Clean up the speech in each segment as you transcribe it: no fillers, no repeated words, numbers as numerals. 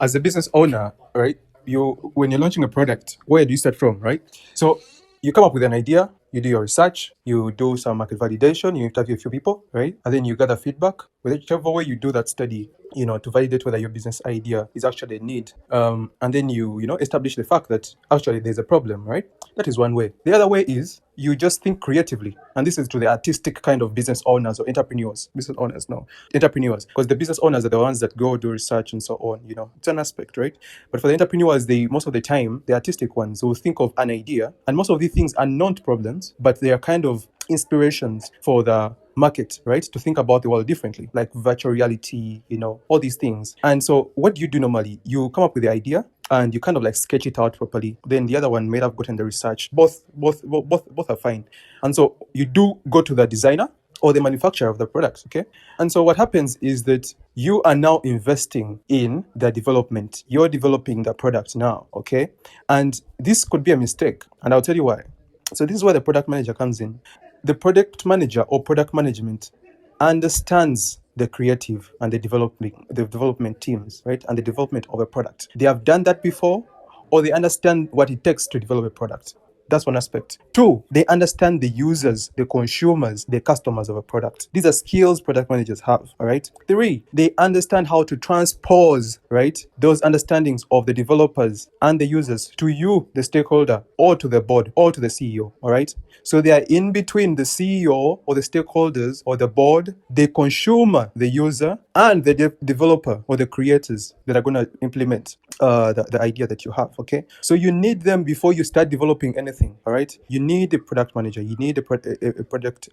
as a business owner, right? When you're launching a product, where do you start from, right? So you come up with an idea, you do your research, you do some market validation, you interview a few people, right? And then you gather feedback. Whichever way you do that study, to validate whether your business idea is actually a need. And then you establish the fact that actually there's a problem, right? That is one way. The other way is you just think creatively. And this is to the artistic kind of business owners or entrepreneurs. Business owners, no. Entrepreneurs. Because the business owners are the ones that go do research and so on, It's an aspect, right? But for the entrepreneurs, most of the time, the artistic ones will think of an idea. And most of these things are not problems, but they are kind of inspirations for the market, right? To think about the world differently, like virtual reality, all these things. And so what do you do normally? You come up with the idea and you kind of like sketch it out properly. Then the other one may have gotten the research. Both are fine. And so you do go to the designer or the manufacturer of the product, okay? And so what happens is that you are now investing in the development. You're developing the product now, okay? And this could be a mistake, and I'll tell you why. So this is where the product manager comes in. The product manager or product management understands the creative and the development teams, right? And the development of a product. They have done that before, or they understand what it takes to develop a product. That's one aspect. Two, they understand the users, the consumers, the customers of a product. These are skills product managers have, all right? Three, they understand how to transpose, right, those understandings of the developers and the users to you, the stakeholder, or to the board, or to the CEO, all right? So they are in between the CEO or the stakeholders or the board, the consumer, the user, and the developer or the creators that are going to implement the idea that you have, okay? So you need them before you start developing anything, all right? You need a product manager. You need a product,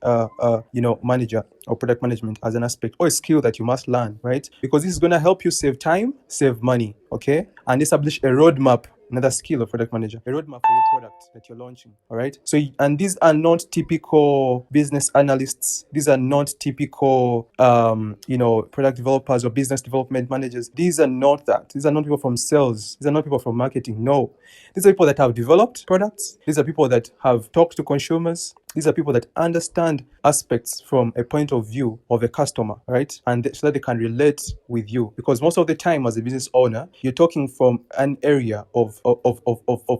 manager or product management as an aspect or a skill that you must learn, right? Because this is going to help you save time, save money, okay? And establish a roadmap. Another skill of product manager, a roadmap for your product that you're launching, all right? So, and these are not typical business analysts. These are not typical, product developers or business development managers. These are not that. These are not people from sales. These are not people from marketing. No. These are people that have developed products. These are people that have talked to consumers. These are people that understand aspects from a point of view of a customer, right? And so that they can relate with you. Because most of the time as a business owner, you're talking from an area of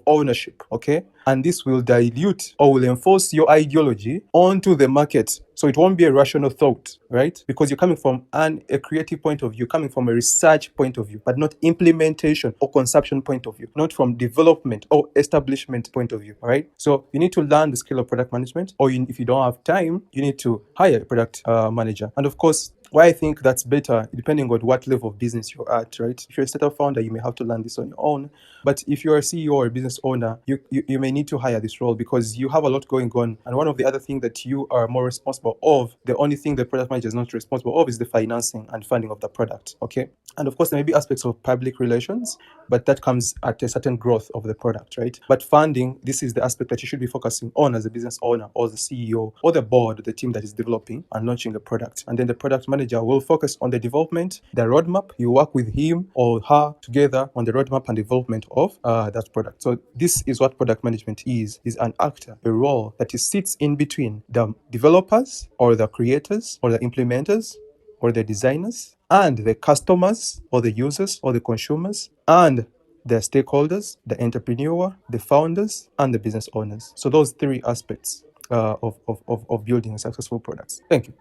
ownership, okay? And this will dilute or will enforce your ideology onto the market. So it won't be a rational thought, right? Because you're coming from a creative point of view, coming from a research point of view, but not implementation or consumption point of view, not from development or establishment point of view, all right? So you need to learn the skill of product management, or if you don't have time, you need to hire a product manager. And of course, why I think that's better, depending on what level of business you're at, right? If you're a startup founder, you may have to learn this on your own. But if you're a CEO or a business owner, you may need to hire this role because you have a lot going on. And one of the other things that you are more responsible of, the only thing the product manager is not responsible of, is the financing and funding of the product, okay? And of course, there may be aspects of public relations, but that comes at a certain growth of the product, right? But funding, this is the aspect that you should be focusing on as a business owner or the CEO or the board, the team that is developing and launching a product. And then the product manager will focus on the development, the roadmap. You work with him or her together on the roadmap and development of that product. So this is what product management is an actor, a role that sits in between the developers or the creators or the implementers or the designers and the customers or the users or the consumers and the stakeholders, the entrepreneur, the founders, and the business owners. So those three aspects of building a successful product. Thank you.